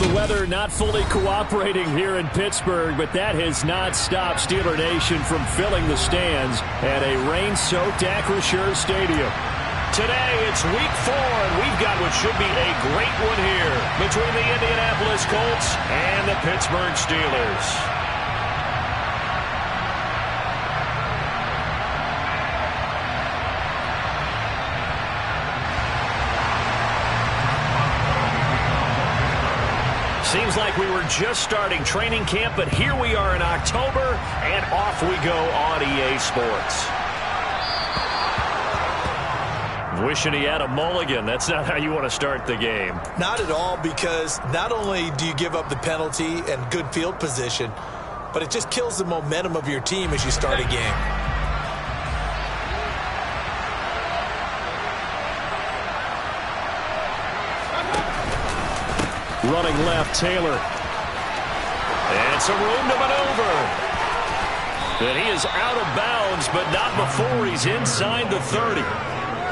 the weather not fully cooperating here in Pittsburgh, but that has not stopped Steeler Nation from filling the stands at a rain-soaked Acrisure Stadium. Today, it's week 4, and we've got what should be a great one here between the Indianapolis Colts and the Pittsburgh Steelers. Seems like we were just starting training camp, but here we are in October, and off we go on EA Sports. Wishing he had a mulligan. That's not how you want to start the game. Not at all, because not only do you give up the penalty and good field position, but it just kills the momentum of your team as you start a game. Running left, Taylor. And some room to maneuver. And he is out of bounds, but not before he's inside the 30.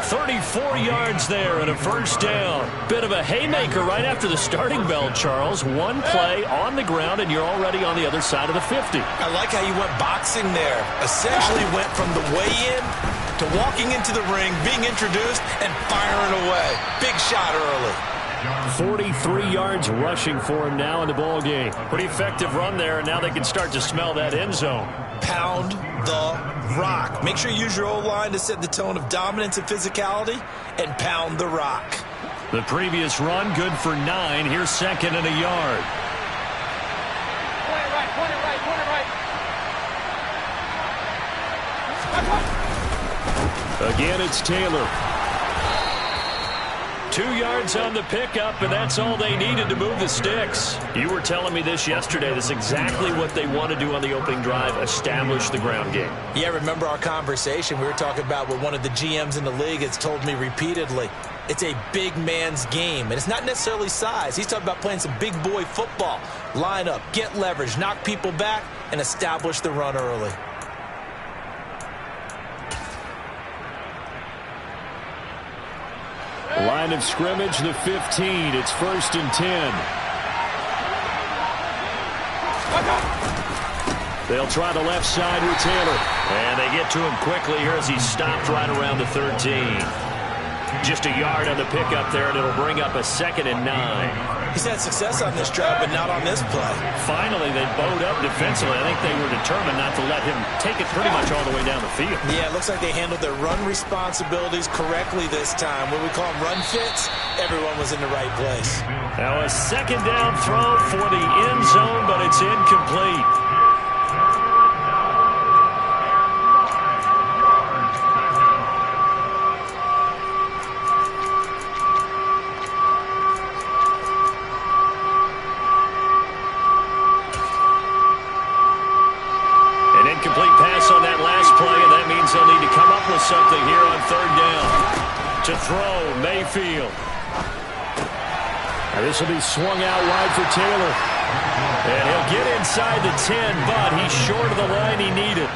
34 yards there and a first down. Bit of a haymaker right after the starting bell, Charles. One play on the ground, and you're already on the other side of the 50. I like how you went boxing there. Essentially went from the weigh-in to walking into the ring, being introduced, and firing away. Big shot early. 43 yards rushing for him now in the ball game. Pretty effective run there, and now they can start to smell that end zone. Pound the rock. Make sure you use your O-line to set the tone of dominance and physicality, and pound the rock. The previous run, good for 9. Here's second and a yard. Point it right, point it right, point it right. Again, it's Taylor. 2 yards on the pickup, and that's all they needed to move the sticks. You were telling me this yesterday. This is exactly what they want to do on the opening drive, establish the ground game. Yeah, remember our conversation? We were talking about what one of the GMs in the league has told me repeatedly. It's a big man's game, and it's not necessarily size. He's talking about playing some big boy football. Line up, get leverage, knock people back, and establish the run early. Line of scrimmage, the 15. It's 1st and 10. They'll try the left side with Taylor. And they get to him quickly here as he's stopped right around the 13. Just a yard on the pickup there, and it'll bring up a 2nd and 9. He's had success on this drive, but not on this play. Finally, they bowed up defensively. I think they were determined not to let him take it pretty much all the way down the field. Yeah, it looks like they handled their run responsibilities correctly this time. When we call them run fits, everyone was in the right place. Now a 2nd down throw for the end zone, but it's incomplete. Something here on 3rd down. To throw, Mayfield. Now this will be swung out wide for Taylor. And he'll get inside the 10, but he's short of the line he needed.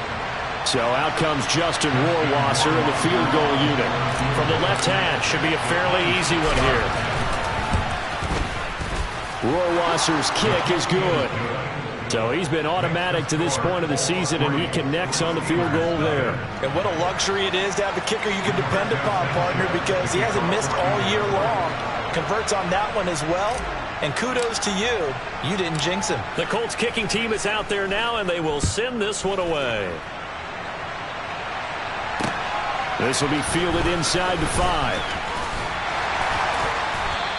So out comes Justin Rohrwasser in the field goal unit. From the left hash, should be a fairly easy one here. Rohrwasser's kick is good. So he's been automatic to this point of the season, and he connects on the field goal there. And what a luxury it is to have a kicker you can depend upon, partner, because he hasn't missed all year long. Converts on that one as well. And kudos to you. You didn't jinx him. The Colts kicking team is out there now, and they will send this one away. This will be fielded inside the 5.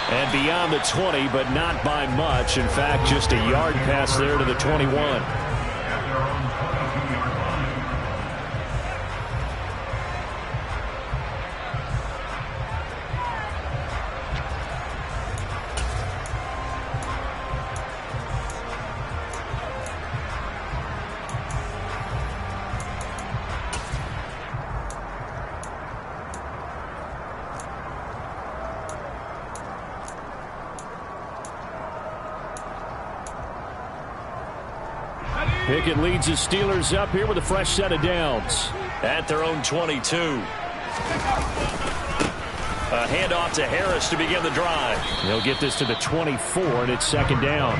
And beyond the 20, but not by much. In fact, just a yard pass there to the 21. Pickett leads the Steelers up here with a fresh set of downs. At their own 22. A handoff to Harris to begin the drive. They'll get this to the 24, and it's second down.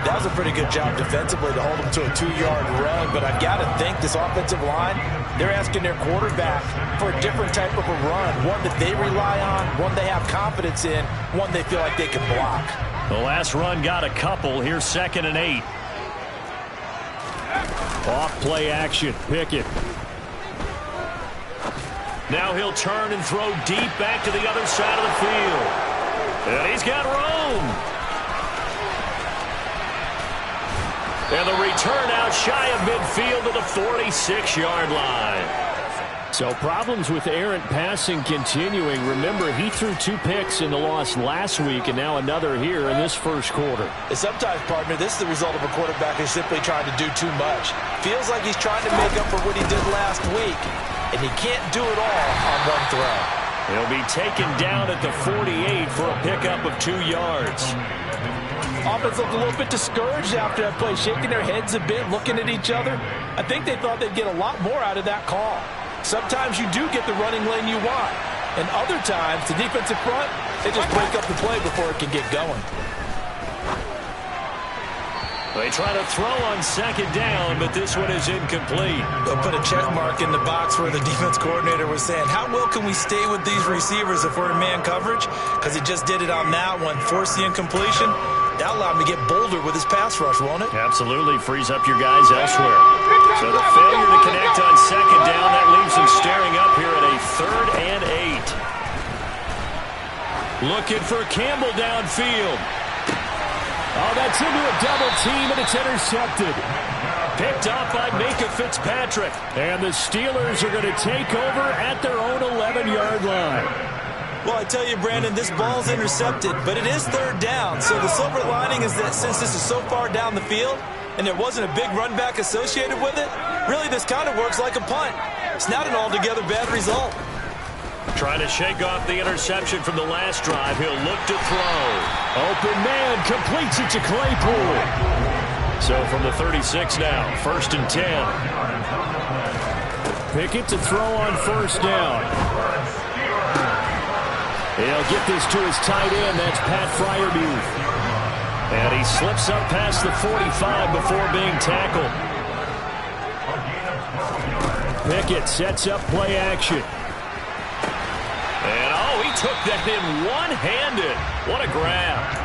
That was a pretty good job defensively to hold them to a 2-yard run, but I've got to think this offensive line, they're asking their quarterback for a different type of a run, one that they rely on, one they have confidence in, one they feel like they can block. The last run got a couple. Here's 2nd and 8. Off play action. Pickett. Now he'll turn and throw deep back to the other side of the field. And he's got room. And the return out shy of midfield to the 46-yard line. So problems with errant passing continuing. Remember, he threw 2 picks in the loss last week, and now another here in this first quarter. And sometimes, partner, this is the result of a quarterback who's simply trying to do too much. Feels like he's trying to make up for what he did last week, and he can't do it all on one throw. He'll be taken down at the 48 for a pickup of 2 yards. Offense looked a little bit discouraged after that play, shaking their heads a bit, looking at each other. I think they thought they'd get a lot more out of that call. Sometimes you do get the running lane you want, and other times, the defensive front, they just break up the play before it can get going. They try to throw on second down, but this one is incomplete. They'll put a check mark in the box where the defense coordinator was saying, how well can we stay with these receivers if we're in man coverage? Because he just did it on that one, forced the incompletion. That allowed him to get bolder with his pass rush, won't it? Absolutely. Frees up your guys elsewhere. So the failure to connect on second down, that leaves them staring up here at a 3rd and 8. Looking for Campbell downfield. Oh, that's into a double team, and it's intercepted. Picked up by Minka Fitzpatrick. And the Steelers are going to take over at their own 11-yard line. Well, I tell you, Brandon, this ball's intercepted, but it is 3rd down. So the silver lining is that since this is so far down the field and there wasn't a big run back associated with it, really this kind of works like a punt. It's not an altogether bad result. Trying to shake off the interception from the last drive. He'll look to throw. Open man, completes it to Claypool. So from the 36 now, 1st and 10. Pickett to throw on 1st down. He'll get this to his tight end. That's Pat Freiermuth. And he slips up past the 45 before being tackled. Pickett sets up play action. And, oh, he took that in one-handed. What a grab.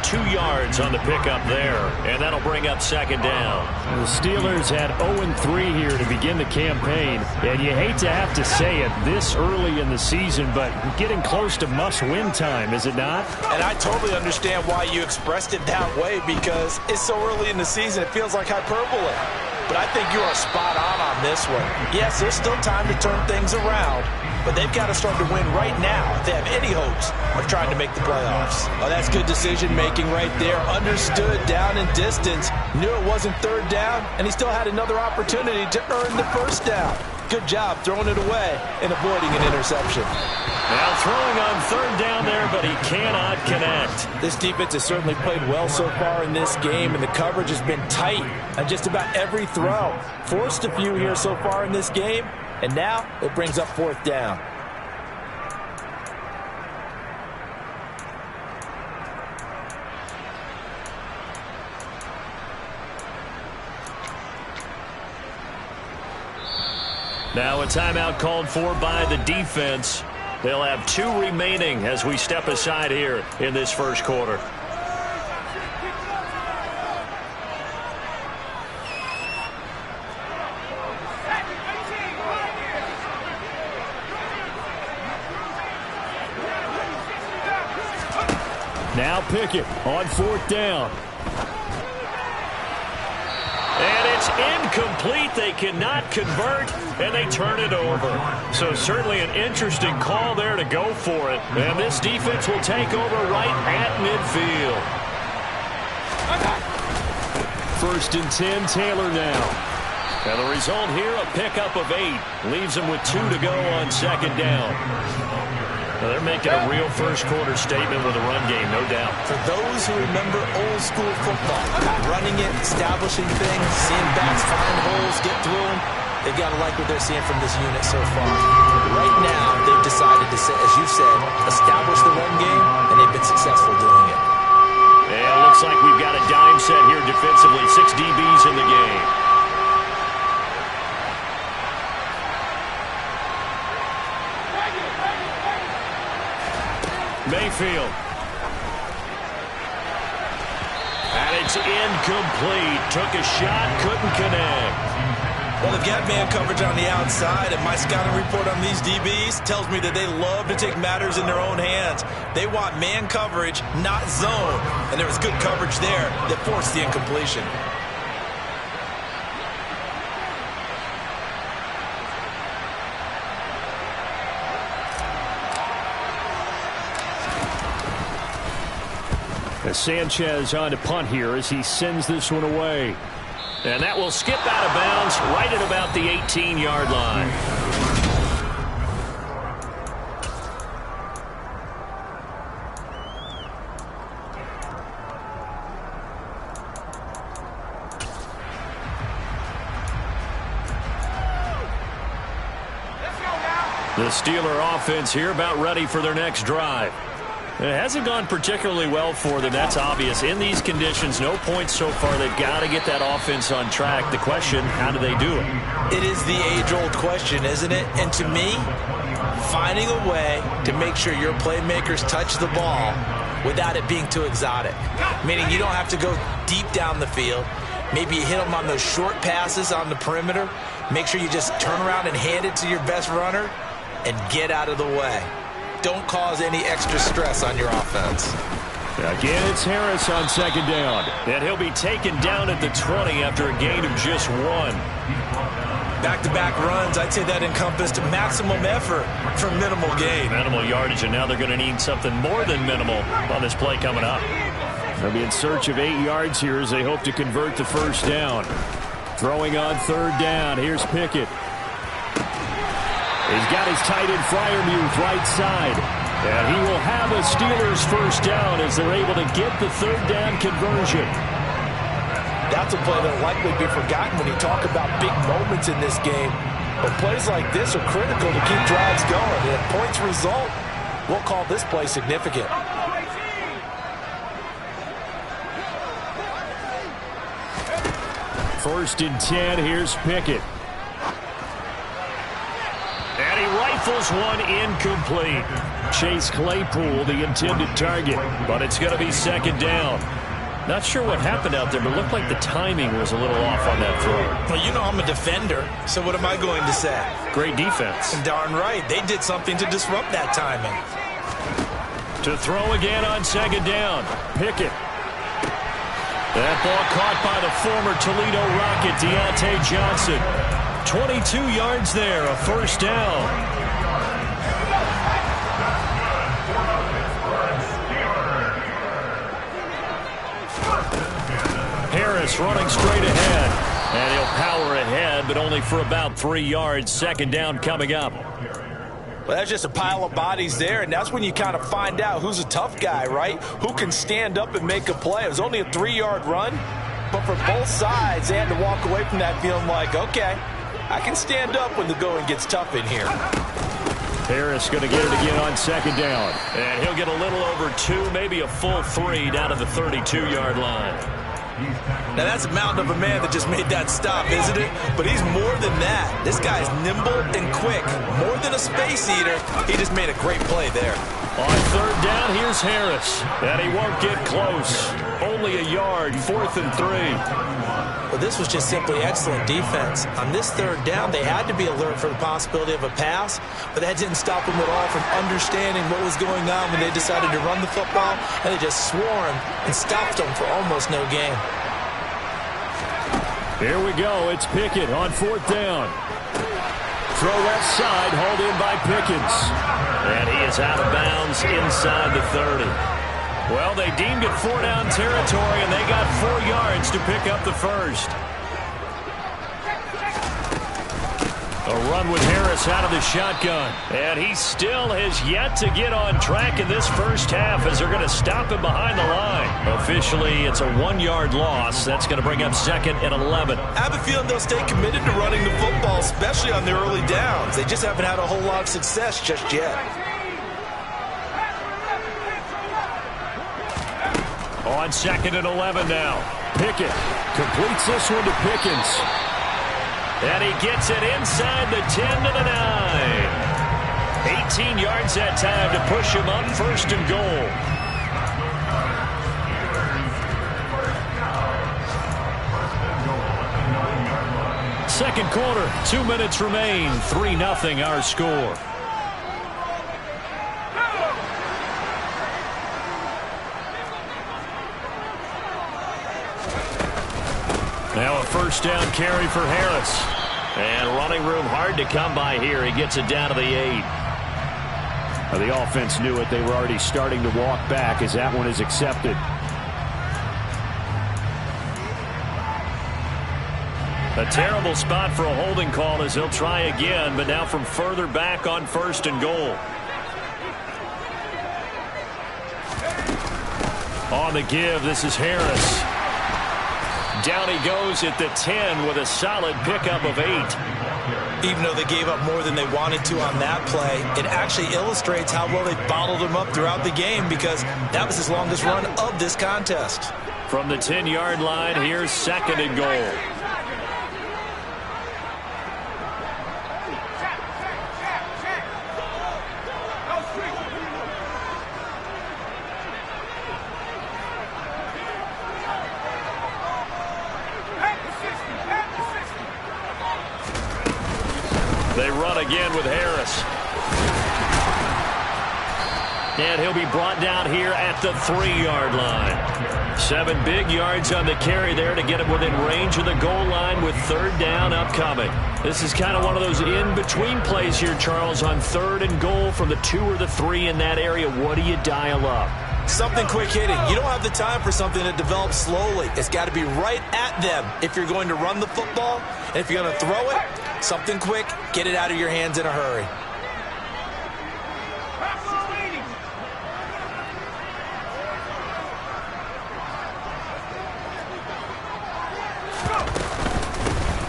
2 yards on the pickup there, and that'll bring up second down. The Steelers had 0-3 here to begin the campaign, and you hate to have to say it this early in the season, but getting close to must-win time, is it not? And I totally understand why you expressed it that way, because it's so early in the season, it feels like hyperbole. But I think you are spot on this one. Yes, there's still time to turn things around, but they've got to start to win right now if they have any hopes of trying to make the playoffs. Oh, that's good decision-making right there. Understood down and distance. Knew it wasn't 3rd down, and he still had another opportunity to earn the 1st down. Good job throwing it away and avoiding an interception. Now throwing on 3rd down there, but he cannot connect. This defense has certainly played well so far in this game, and the coverage has been tight on just about every throw. Forced a few here so far in this game, and now it brings up 4th down. Now a timeout called for by the defense. They'll have 2 remaining as we step aside here in this first quarter. Now Pickett on 4th down. And it's incomplete. They cannot convert, and they turn it over. So certainly an interesting call there to go for it. And this defense will take over right at midfield. 1st and 10, Taylor now. And the result here, a pickup of 8. Leaves them with 2 to go on second down. Now they're making a real first-quarter statement with a run game, no doubt. For those who remember old-school football, running it, establishing things, seeing backs find holes, get through them, They've got to like what they're seeing from this unit so far. Right now, they've decided to, as you said, establish the run game, and they've been successful doing it. And it looks like we've got a dime set here defensively. 6 DBs in the game. Mayfield. And it's incomplete. Took a shot, couldn't connect. Well, they've got man coverage on the outside, and my scouting report on these DBs tells me that they love to take matters in their own hands. They want man coverage, not zone. And there was good coverage there that forced the incompletion. Sanchez on to punt here as he sends this one away. And that will skip out of bounds right at about the 18-yard line. The Steeler offense here about ready for their next drive. It hasn't gone particularly well for them. That's obvious. In these conditions, no points so far. They've got to get that offense on track. The question, how do they do it? It is the age-old question, isn't it? And to me, finding a way to make sure your playmakers touch the ball without it being too exotic. Meaning you don't have to go deep down the field. Maybe you hit them on those short passes on the perimeter. Make sure you just turn around and hand it to your best runner and get out of the way. Don't cause any extra stress on your offense. Again, it's Harris on second down. And he'll be taken down at the 20 after a gain of just 1. Back-to-back runs, I'd say that encompassed maximum effort for minimal gain. Minimal yardage, and now they're going to need something more than minimal on this play coming up. They'll be in search of 8 yards here as they hope to convert the first down. Throwing on third down. Here's Pickett. He's got his tight end Freiermuth right side. And he will have a Steelers first down as they're able to get the third down conversion. That's a play that will likely be forgotten when you talk about big moments in this game. But plays like this are critical to keep drives going. And if points result, we'll call this play significant. First and 10, here's Pickett. And he rifles one incomplete. Chase Claypool, the intended target. But it's going to be second down. Not sure what happened out there, but it looked like the timing was a little off on that throw. Well, you know I'm a defender, so what am I going to say? Great defense. And darn right, they did something to disrupt that timing. To throw again on second down. Pickett. That ball caught by the former Toledo Rocket, Deontay Johnson. 22 yards there, a first down. Harris running straight ahead. And he'll power ahead, but only for about 3 yards. Second down coming up. Well, that's just a pile of bodies there, and that's when you kind of find out who's a tough guy, right? Who can stand up and make a play. It was only a 3-yard run, but for both sides, they had to walk away from that feeling like, okay, I can stand up when the going gets tough in here. Harris going to get it again on second down. And he'll get a little over 2, maybe a full 3 down to the 32-yard line. Now, that's a mountain of a man that just made that stop, isn't it? But he's more than that. This guy's nimble and quick. More than a space eater. He just made a great play there. On third down, here's Harris. And he won't get close. Only a yard, 4th and 3. Well, this was just simply excellent defense. On this third down, they had to be alert for the possibility of a pass, but that didn't stop them at all from understanding what was going on when they decided to run the football, and they just swarmed and stopped them for almost no gain. Here we go. It's Pickett on fourth down. Throw left side, hauled in by Pickens. And he is out of bounds inside the 30. Well, they deemed it 4-down territory, and they got 4 yards to pick up the first. A run with Harris out of the shotgun. And he still has yet to get on track in this first half as they're going to stop him behind the line. Officially, it's a 1-yard loss. That's going to bring up 2nd and 11. I have a feeling they'll stay committed to running the football, especially on their early downs. They just haven't had a whole lot of success just yet. On 2nd and 11 now. Pickett completes this one to Pickens. And he gets it inside the 10 to the 9. 18 yards that time to push him up 1st and goal. Second quarter, 2 minutes remain. 3-0 our score. Now a first down carry for Harris. And running room hard to come by here. He gets it down to the 8. Well, the offense knew it. They were already starting to walk back as that one is accepted. A terrible spot for a holding call as he'll try again, but now from further back on 1st and goal. On the give, this is Harris. Down he goes at the 10 with a solid pickup of 8. Even though they gave up more than they wanted to on that play, it actually illustrates how well they bottled him up throughout the game because that was his longest run of this contest. From the 10-yard line, here's 2nd and goal. They run again with Harris. And he'll be brought down here at the 3-yard line. 7 big yards on the carry there to get him within range of the goal line with 3rd down upcoming. This is kind of one of those in-between plays here, Charles, on 3rd and goal from the 2 or the 3 in that area. What do you dial up? Something quick hitting. You don't have the time for something that develops slowly. It's got to be right at them if you're going to run the football. And if you're going to throw it, something quick, get it out of your hands in a hurry.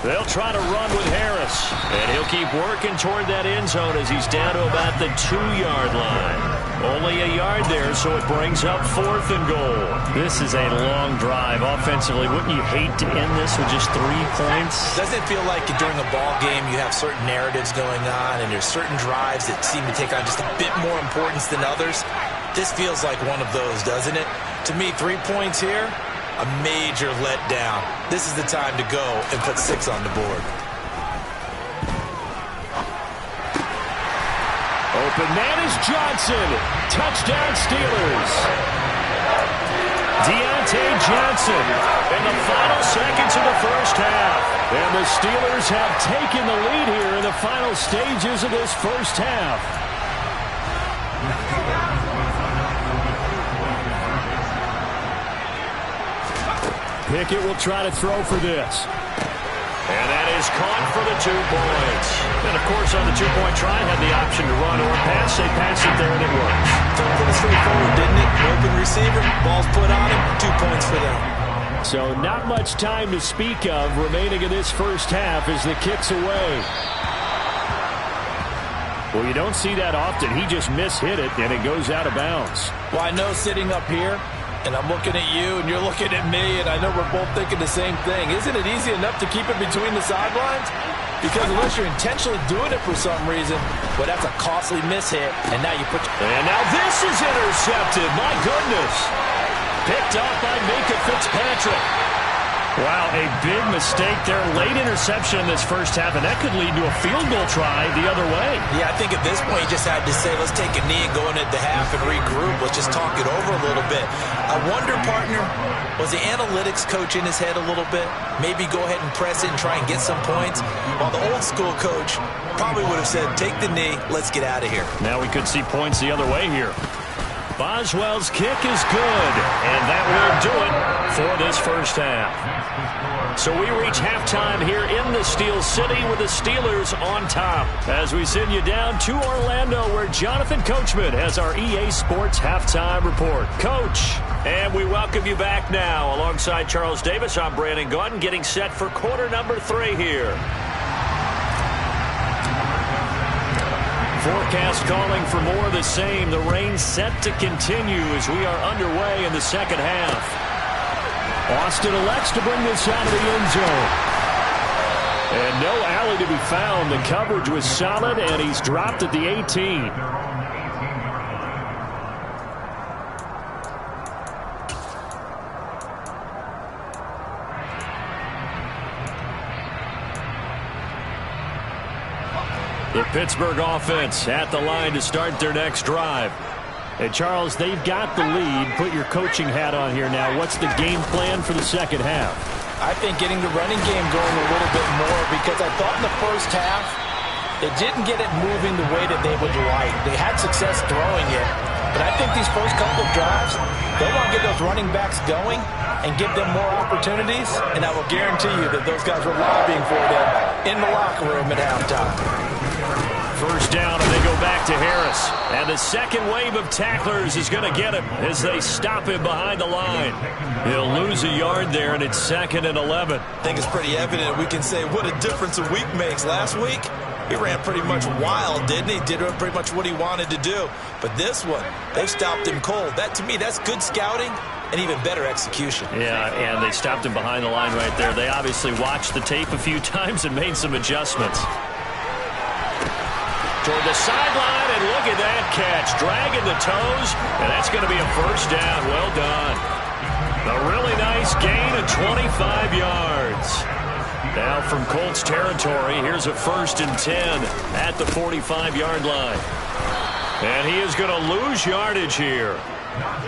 They'll try to run with Harris. And he'll keep working toward that end zone as he's down to about the 2-yard line. Only a yard there, so it brings up 4th and goal. This is a long drive offensively. Wouldn't you hate to end this with just 3 points? Doesn't it feel like during a ball game you have certain narratives going on and there's certain drives that seem to take on just a bit more importance than others? This feels like one of those, doesn't it? To me, 3 points here, a major letdown. This is the time to go and put 6 on the board. Open man is Johnson. Touchdown Steelers. Deontay Johnson in the final seconds of the first half. And the Steelers have taken the lead here in the final stages of this first half. Pickett will try to throw for this. And that is caught for the 2 points. And, of course, on the 2-point try, had the option to run or pass. They passed it there, and it works. Felt pretty straightforward, didn't it? Open receiver, ball's put on him, 2 points for them. So not much time to speak of remaining in this first half as the kick's away. Well, you don't see that often. He just mishit it, and it goes out of bounds. Well, I know sitting up here, and I'm looking at you, and you're looking at me, and I know we're both thinking the same thing. Isn't it easy enough to keep it between the sidelines? Because unless you're intentionally doing it for some reason, well, that's a costly mishit, and now you put... And now this is intercepted. My goodness. Picked off by Minka Fitzpatrick. Wow, a big mistake there. Late interception in this first half, and that could lead to a field goal try the other way. Yeah, I think at this point you just had to say, let's take a knee and go into the half and regroup. Let's just talk it over a little bit. I wonder, partner, was the analytics coach in his head a little bit? Maybe go ahead and press it and try and get some points? While the old school coach probably would have said, take the knee, let's get out of here. Now we could see points the other way here. Boswell's kick is good, and that will do it for this first half. So we reach halftime here in the Steel City with the Steelers on top. As we send you down to Orlando, where Jonathan Coachman has our EA Sports halftime report. Coach, and we welcome you back now. Alongside Charles Davis, I'm Brandon Gaudin, getting set for quarter number 3 here. Forecast calling for more of the same. The rain set to continue as we are underway in the second half. Austin elects to bring this out of the end zone. And no alley to be found. The coverage was solid, and he's dropped at the 18. The Pittsburgh offense at the line to start their next drive. And, Charles, they've got the lead. Put your coaching hat on here now. What's the game plan for the second half? I think getting the running game going a little bit more, because I thought in the first half they didn't get it moving the way that they would like. They had success throwing it, but I think these first couple of drives, they want to get those running backs going and give them more opportunities, and I will guarantee you that those guys were lobbying for them in the locker room at halftime. First down, and they go back to Harris. And the second wave of tacklers is going to get him as they stop him behind the line. He'll lose a yard there, and it's 2nd and 11. I think it's pretty evident. We can say what a difference a week makes. Last week, he ran pretty much wild, didn't he? Did pretty much what he wanted to do. But this one, they stopped him cold. That, to me, that's good scouting and even better execution. Yeah, and they stopped him behind the line right there. They obviously watched the tape a few times and made some adjustments. Toward the sideline, and look at that catch. Dragging the toes, and that's going to be a first down. Well done. A really nice gain of 25 yards. Now from Colts territory, here's a 1st and 10 at the 45-yard line. And he is going to lose yardage here.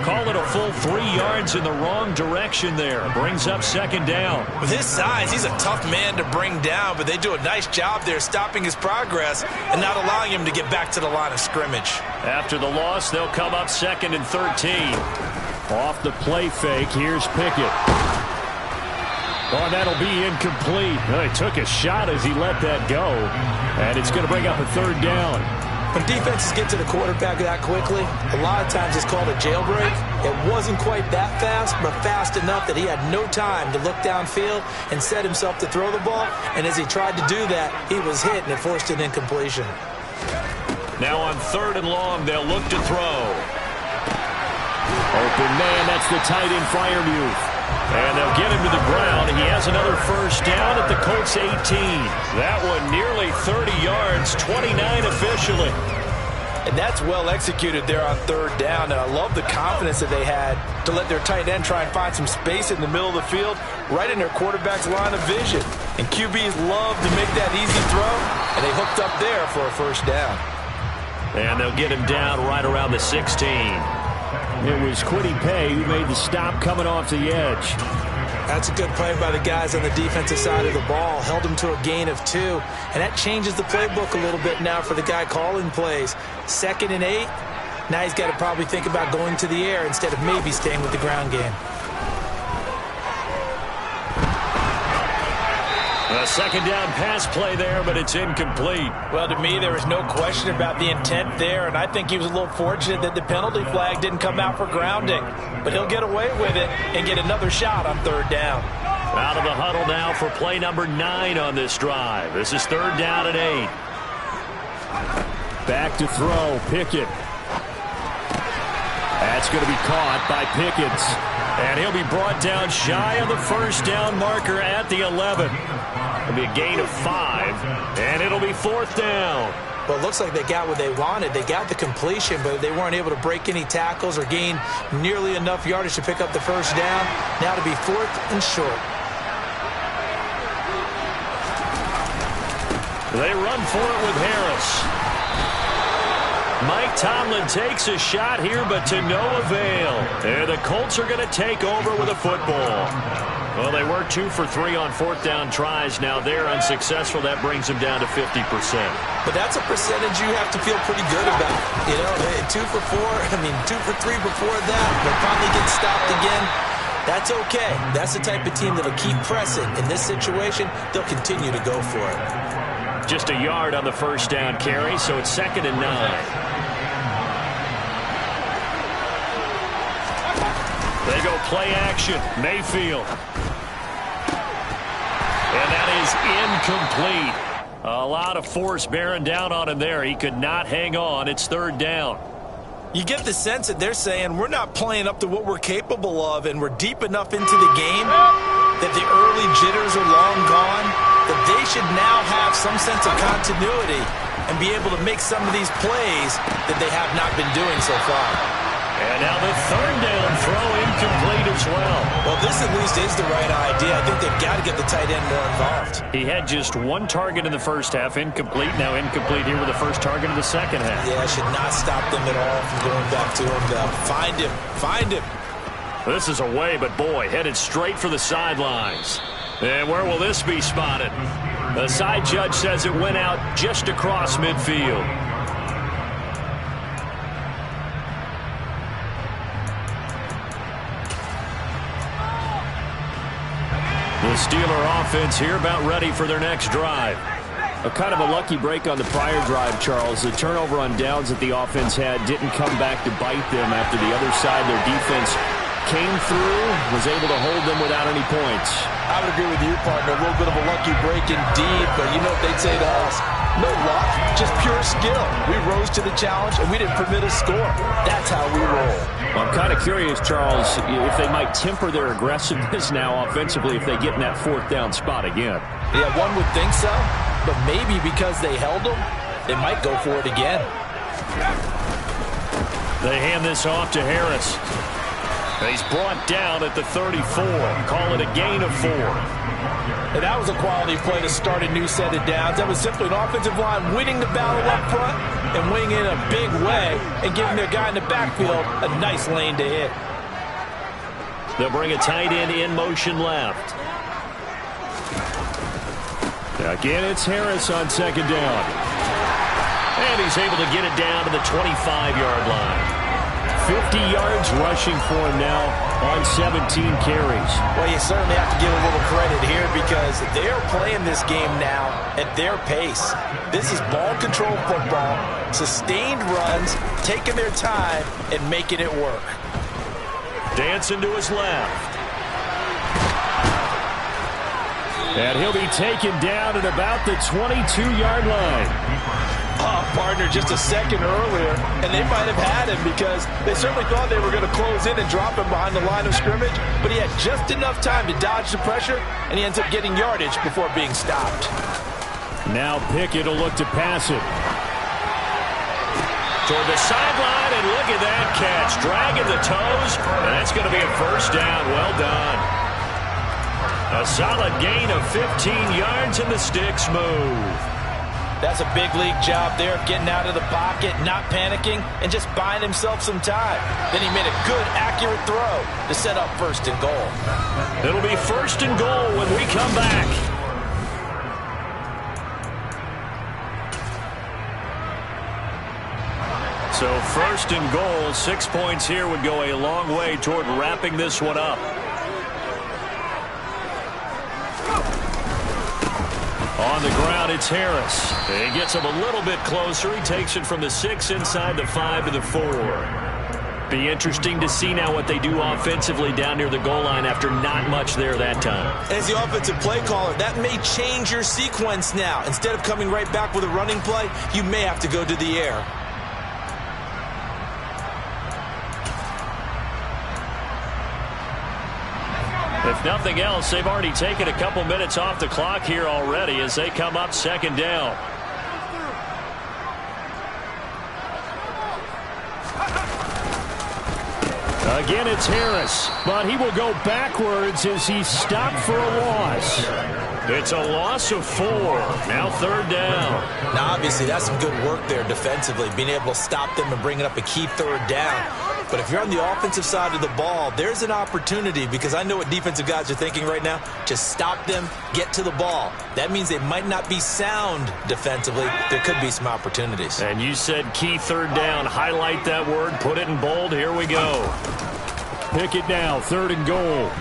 Call it a full 3 yards in the wrong direction there. Brings up 2nd down. With his size, he's a tough man to bring down, but they do a nice job there stopping his progress and not allowing him to get back to the line of scrimmage. After the loss, they'll come up 2nd and 13. Off the play fake, here's Pickett. Oh, that'll be incomplete. Well, he took a shot as he let that go, and it's going to bring up a 3rd down. When defenses get to the quarterback that quickly, a lot of times it's called a jailbreak. It wasn't quite that fast, but fast enough that he had no time to look downfield and set himself to throw the ball. And as he tried to do that, he was hit, and it forced an incompletion. Now on 3rd and long, they'll look to throw. Open man, that's the tight end Freiermuth. And they'll get him to the ground. He has another first down at the Colts 18. That one nearly 30 yards, 29 officially. And that's well executed there on 3rd down. And I love the confidence that they had to let their tight end try and find some space in the middle of the field, right in their quarterback's line of vision. And QBs love to make that easy throw, and they hooked up there for a first down. And they'll get him down right around the 16. It was Kwity Paye who made the stop coming off the edge. That's a good play by the guys on the defensive side of the ball. Held him to a gain of 2. And that changes the playbook a little bit now for the guy calling plays. 2nd and 8. Now he's got to probably think about going to the air instead of maybe staying with the ground game. A 2nd down pass play there, but it's incomplete. Well, to me, there was no question about the intent there, and I think he was a little fortunate that the penalty flag didn't come out for grounding. But he'll get away with it and get another shot on 3rd down. Out of the huddle now for play number 9 on this drive. This is 3rd down and 8. Back to throw, Pickett. That's going to be caught by Pickens. And he'll be brought down shy of the first down marker at the 11. It'll be a gain of 5, and it'll be 4th down. Well, it looks like they got what they wanted. They got the completion, but they weren't able to break any tackles or gain nearly enough yardage to pick up the first down. Now to be 4th and short. They run for it with Harris. Mike Tomlin takes a shot here, but to no avail. And the Colts are going to take over with a football. Well, they were 2 for 3 on 4th down tries. Now they're unsuccessful. That brings them down to 50%. But that's a percentage you have to feel pretty good about. You know, 2 for 4, 2 for 3 before that. They'll probably get stopped again. That's okay. That's the type of team that'll keep pressing. In this situation, they'll continue to go for it. Just a yard on the first down carry, so it's 2nd and 9. They go play action. Mayfield. And that is incomplete. A lot of force bearing down on him there. He could not hang on. It's 3rd down. You get the sense that they're saying we're not playing up to what we're capable of, and we're deep enough into the game that the early jitters are long gone, that they should now have some sense of continuity and be able to make some of these plays that they have not been doing so far. And now the 3rd down throw incomplete as well. Well, this at least is the right idea. I think they've got to get the tight end more involved. He had just 1 target in the first half, incomplete. Now incomplete here with the first target in the second half. Yeah, should not stop them at all from going back to him, though. Find him. Find him. This is away, but boy, headed straight for the sidelines. And where will this be spotted? The side judge says it went out just across midfield. The Steeler offense here about ready for their next drive. A kind of a lucky break on the prior drive, Charles. The turnover on downs that the offense had didn't come back to bite them after the other side. Their defense came through, was able to hold them without any points. I would agree with you, partner. A little bit of a lucky break indeed, but you know what they'd say to us? No luck, just pure skill. We rose to the challenge, and we didn't permit a score. That's how we roll. Well, I'm kind of curious, Charles, if they might temper their aggressiveness now offensively if they get in that 4th down spot again. Yeah, one would think so, but maybe because they held them, they might go for it again. They hand this off to Harris. He's brought down at the 34. Call it a gain of 4. And that was a quality play to start a new set of downs. That was simply an offensive line winning the battle up front and winning in a big way and giving their guy in the backfield a nice lane to hit. They'll bring a tight end in motion left. Again, it's Harris on 2nd down. And he's able to get it down to the 25-yard line. 50 yards rushing for him now on 17 carries. Well, you certainly have to give a little credit here because they're playing this game now at their pace. This is ball control football, sustained runs, taking their time and making it work. Dancing to his left. And he'll be taken down at about the 22-yard line. Partner, just a second earlier, and they might have had him because they certainly thought they were going to close in and drop him behind the line of scrimmage, but he had just enough time to dodge the pressure, and he ends up getting yardage before being stopped. Now Pickett will look to pass it. Toward the sideline, and look at that catch. Dragging the toes, and that's going to be a 1st down. Well done. A solid gain of 15 yards, and the sticks move. That's a big league job there of getting out of the pocket, not panicking, and just buying himself some time. Then he made a good, accurate throw to set up 1st and goal. It'll be 1st and goal when we come back. So 1st and goal, 6 points here would go a long way toward wrapping this one up. On the ground, it's Harris. He gets him a little bit closer. He takes it from the 6 inside the 5 to the 4. Be interesting to see now what they do offensively down near the goal line after not much there that time. As the offensive play caller, that may change your sequence now. Instead of coming right back with a running play, you may have to go to the air. If nothing else, they've already taken a couple minutes off the clock here already as they come up 2nd down. Again, it's Harris, but he will go backwards as he's stopped for a loss. It's a loss of 4. Now 3rd down. Now, obviously, that's some good work there defensively, being able to stop them and bringing up a key 3rd down. But if you're on the offensive side of the ball, there's an opportunity because I know what defensive guys are thinking right now. Just stop them, get to the ball. That means they might not be sound defensively. There could be some opportunities. And you said key 3rd down. Highlight that word. Put it in bold. Here we go. Pickett now, 3rd and goal.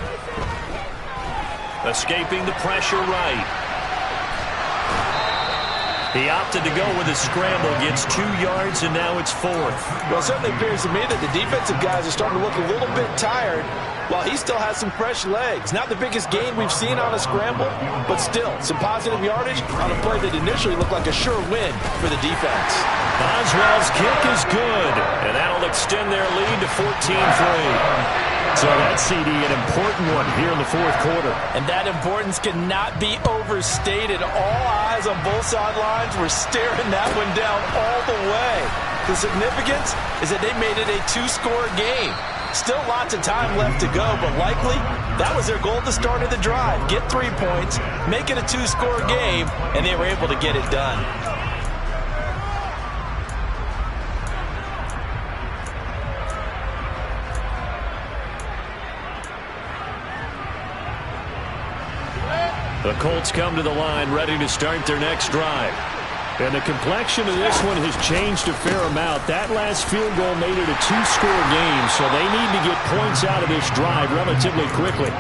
Escaping the pressure right. He opted to go with a scramble, gets 2 yards, and now it's 4th. Well, it certainly appears to me that the defensive guys are starting to look a little bit tired while he still has some fresh legs. Not the biggest gain we've seen on a scramble, but still some positive yardage on a play that initially looked like a sure win for the defense. Boswell's kick is good, and that'll extend their lead to 14-3. So that CD, an important one here in the 4th quarter. And that importance cannot be overstated. All eyes on both sidelines were staring that one down all the way. The significance is that they made it a 2-score game. Still lots of time left to go, but likely that was their goal at the start of the drive. Get 3 points, make it a 2-score game, and they were able to get it done. The Colts come to the line, ready to start their next drive. And the complexion of this one has changed a fair amount. That last field goal made it a 2-score game, so they need to get points out of this drive relatively quickly.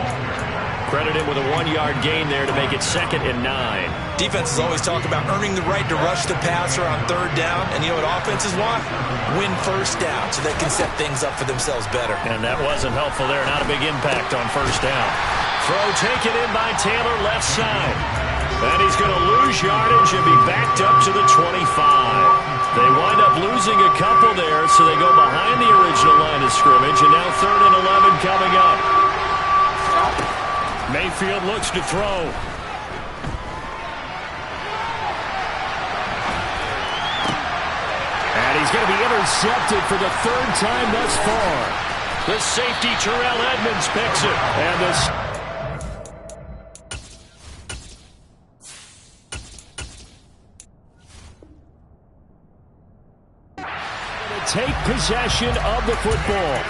Credited with a 1-yard gain there to make it 2nd and 9. Defenses always talk about earning the right to rush the passer on 3rd down, and you know what offenses want? Win 1st down so they can set things up for themselves better. And that wasn't helpful there. Not a big impact on 1st down. Throw taken in by Taylor, left side. And he's going to lose yardage and be backed up to the 25. They wind up losing a couple there, so they go behind the original line of scrimmage, and now 3rd and 11 coming up. Mayfield looks to throw. And he's going to be intercepted for the 3rd time thus far. The safety, Terrell Edmonds, picks it. And this... take possession of the football.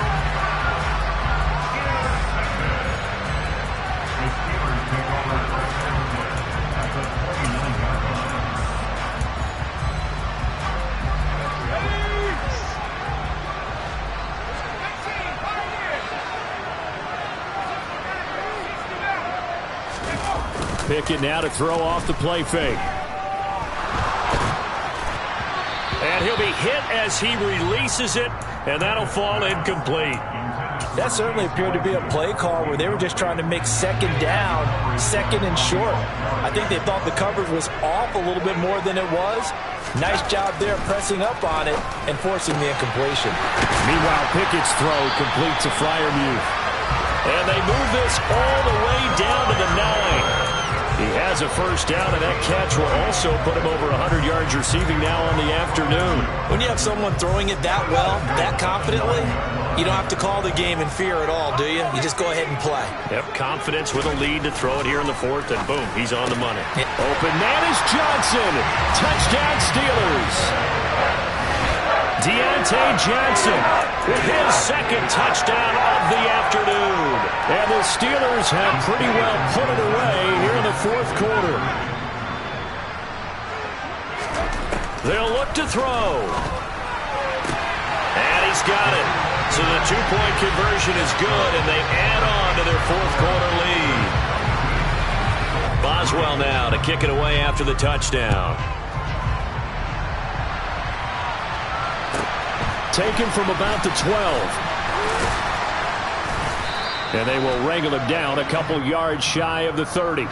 Pickett now to throw off the play fake. And he'll be hit as he releases it, and that'll fall incomplete. That certainly appeared to be a play call where they were just trying to make 2nd down, 2nd and short. I think they thought the coverage was off a little bit more than it was. Nice job there pressing up on it and forcing the incompletion. Meanwhile, Pickett's throw complete to Freiermuth. And they move this all the way down to the 9. He has a 1st down, and that catch will also put him over 100 yards receiving now on the afternoon. When you have someone throwing it that well, that confidently, you don't have to call the game in fear at all, do you? You just go ahead and play. Yep, confidence with a lead to throw it here in the 4th, and boom, he's on the money. Open man is Johnson. Touchdown Steelers. Deontay Johnson with his 2nd touchdown of the afternoon. And the Steelers have pretty well put it away here in the 4th quarter. They'll look to throw. And he's got it. So the 2-point conversion is good, and they add on to their 4th quarter lead. Boswell now to kick it away after the touchdown. Taken from about the 12. And they will wrangle him down a couple yards shy of the 30.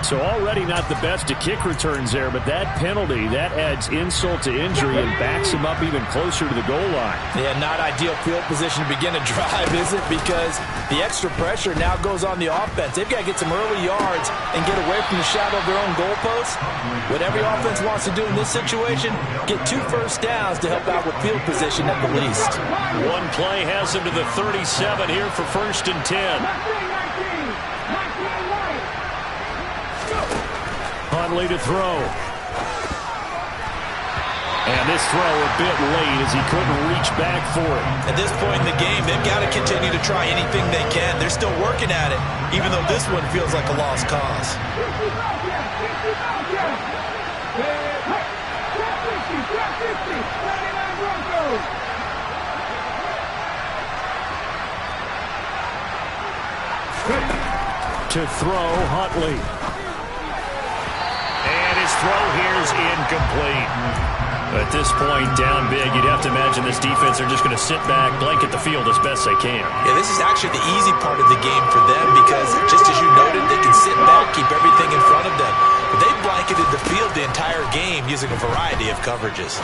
So already not the best to kick returns there, but that penalty, that adds insult to injury and backs him up even closer to the goal line. Yeah, not ideal field position to begin a drive, is it? Because the extra pressure now goes on the offense. They've got to get some early yards and get away from the shadow of their own goalposts. What every offense wants to do in this situation, get 2 first downs to help out with field position at the least. One play has him to the 37 here for 1st and 10. Huntley to throw. And this throw a bit late as he couldn't reach back for it. At this point in the game, they've got to continue to try anything they can. They're still working at it, even though this one feels like a lost cause. to throw, Huntley. And his throw here is incomplete. At this point, down big, you'd have to imagine this defense are just going to sit back, blanket the field as best they can. Yeah, this is actually the easy part of the game for them because, just as you noted, they can sit back, keep everything in front of them. But they blanketed the field the entire game using a variety of coverages.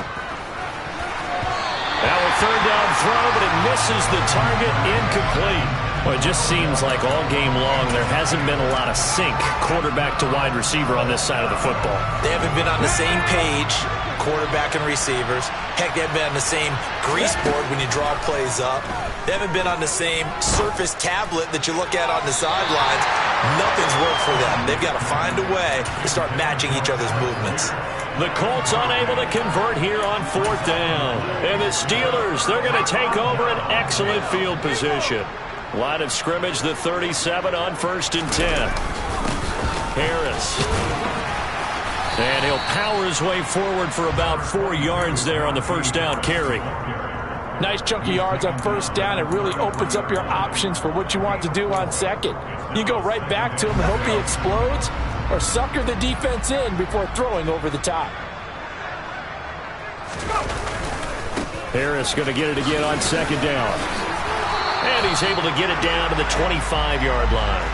Now a third down throw, but it misses the target, incomplete. Well, it just seems like all game long there hasn't been a lot of sync quarterback to wide receiver on this side of the football. They haven't been on the same page, quarterback and receivers. Heck, they haven't been on the same grease board when you draw plays up. They haven't been on the same Surface tablet that you look at on the sidelines. Nothing's worked for them. They've got to find a way to start matching each other's movements. The Colts unable to convert here on fourth down. And the Steelers, they're going to take over an excellent field position. Line of scrimmage, the 37 on 1st and 10. Harris. And he'll power his way forward for about 4 yards there on the first down carry. Nice chunk of yards on first down. It really opens up your options for what you want to do on second. You go right back to him and hope he explodes, or sucker the defense in before throwing over the top. Harris going to get it again on second down. And he's able to get it down to the 25-yard line.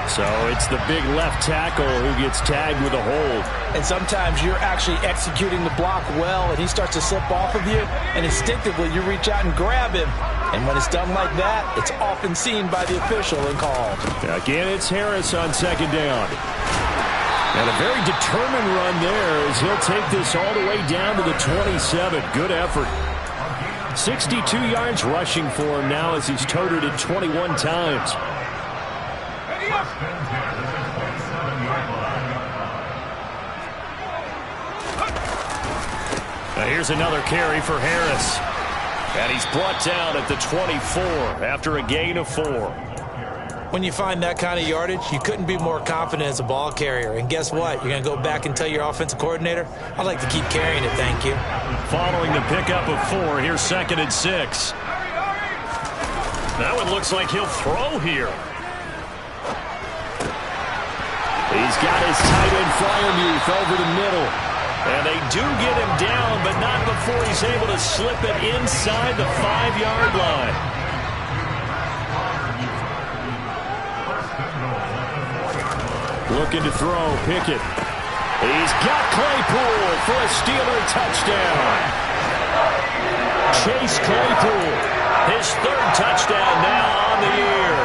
So it's the big left tackle who gets tagged with a hold. And sometimes you're actually executing the block well, and he starts to slip off of you, and instinctively you reach out and grab him. And when it's done like that, it's often seen by the official and called. Again, it's Harris on second down. And a very determined run there as he'll take this all the way down to the 27. Good effort. 62 yards rushing for him now as he's toted it 21 times. Now here's another carry for Harris. And he's brought down at the 24 after a gain of 4. When you find that kind of yardage, you couldn't be more confident as a ball carrier. And guess what? You're going to go back and tell your offensive coordinator, I'd like to keep carrying it, thank you. Following the pickup of 4, here's 2nd and 6. Now it looks like he'll throw here. He's got his tight end Fryermuth over the middle. And they do get him down, but not before he's able to slip it inside the 5-yard line. Looking to throw, Pickett. He's got Claypool for a Steeler touchdown. Chase Claypool, his 3rd touchdown now on the year,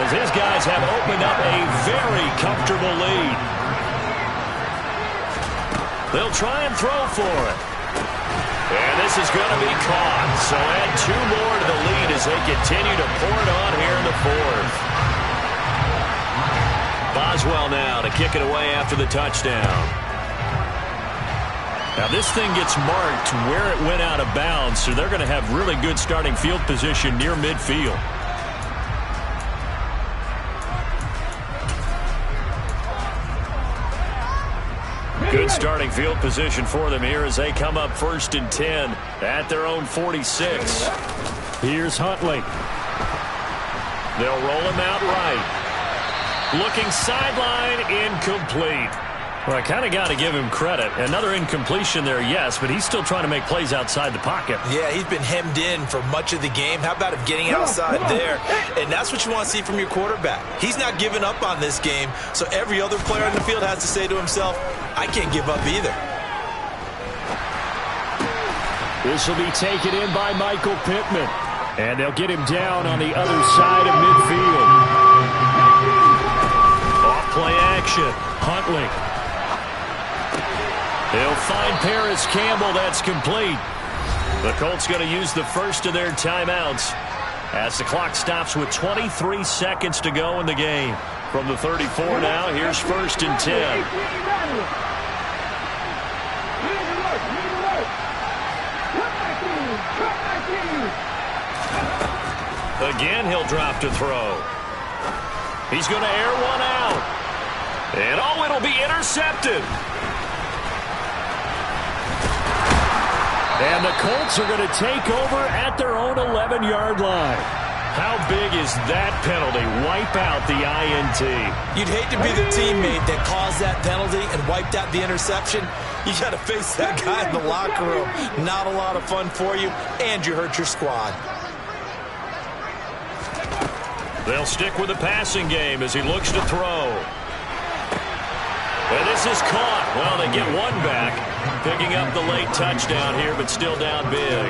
as his guys have opened up a very comfortable lead. They'll try and throw for it. And this is going to be caught. So add 2 more to the lead as they continue to pour it on here in the 4th. Boswell now to kick it away after the touchdown. Now this thing gets marked where it went out of bounds, so they're going to have really good starting field position near midfield. Good starting field position for them here as they come up 1st and 10 at their own 46. Here's Huntley. They'll roll him out right. Looking sideline, incomplete. Well, I kind of got to give him credit. Another incompletion there, yes, but he's still trying to make plays outside the pocket. Yeah, he's been hemmed in for much of the game. How about him getting outside there? And that's what you want to see from your quarterback. He's not giving up on this game, so every other player on the field has to say to himself, I can't give up either. This will be taken in by Michael Pittman. And they'll get him down on the other side of midfield. Off-play action. Huntley. He'll find Paris Campbell. That's complete. The Colts going to use the first of their timeouts as the clock stops with 23 seconds to go in the game. From the 34 now, here's 1st and 10. Again, he'll drop to throw. He's going to air one out. And oh, it'll be intercepted. And the Colts are going to take over at their own 11-yard line. How big is that penalty? Wipe out the INT. You'd hate to be the teammate that caused that penalty and wiped out the interception. You got to face that guy in the locker room. Not a lot of fun for you, and you hurt your squad. They'll stick with the passing game as he looks to throw. And this is caught. Well, they get one back, picking up the late touchdown here, but still down big.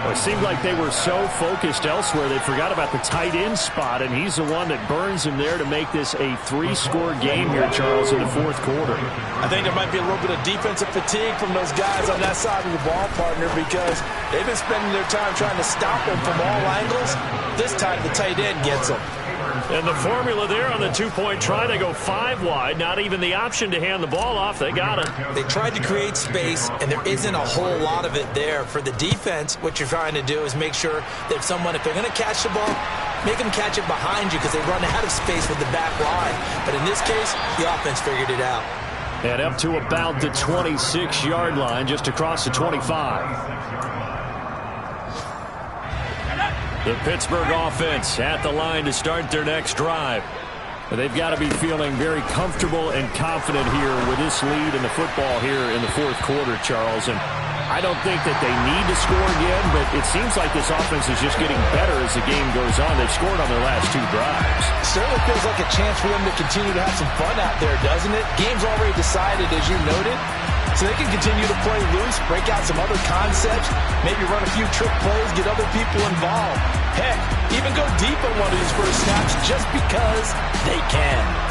Well, it seemed like they were so focused elsewhere they forgot about the tight end spot, and he's the one that burns him there to make this a 3-score game here, Charles, in the fourth quarter. I think there might be a little bit of defensive fatigue from those guys on that side of the ball, partner, because they've been spending their time trying to stop him from all angles. This time the tight end gets him. And the formula there on the two-point try to go 5 wide, not even the option to hand the ball off. They got it. They tried to create space, and there isn't a whole lot of it there. For the defense, what you're trying to do is make sure that if they're going to catch the ball, make them catch it behind you because they run out of space with the back line. But in this case, the offense figured it out. And up to about the 26-yard line, just across the 25. The Pittsburgh offense at the line to start their next drive. They've got to be feeling very comfortable and confident here with this lead in the football here in the fourth quarter, Charles. And I don't think that they need to score again, but it seems like this offense is just getting better as the game goes on. They've scored on their last 2 drives. Certainly feels like a chance for them to continue to have some fun out there, doesn't it? Game's already decided, as you noted. So they can continue to play loose, break out some other concepts, maybe run a few trick plays, get other people involved. Heck, even go deep on one of these first snaps just because they can.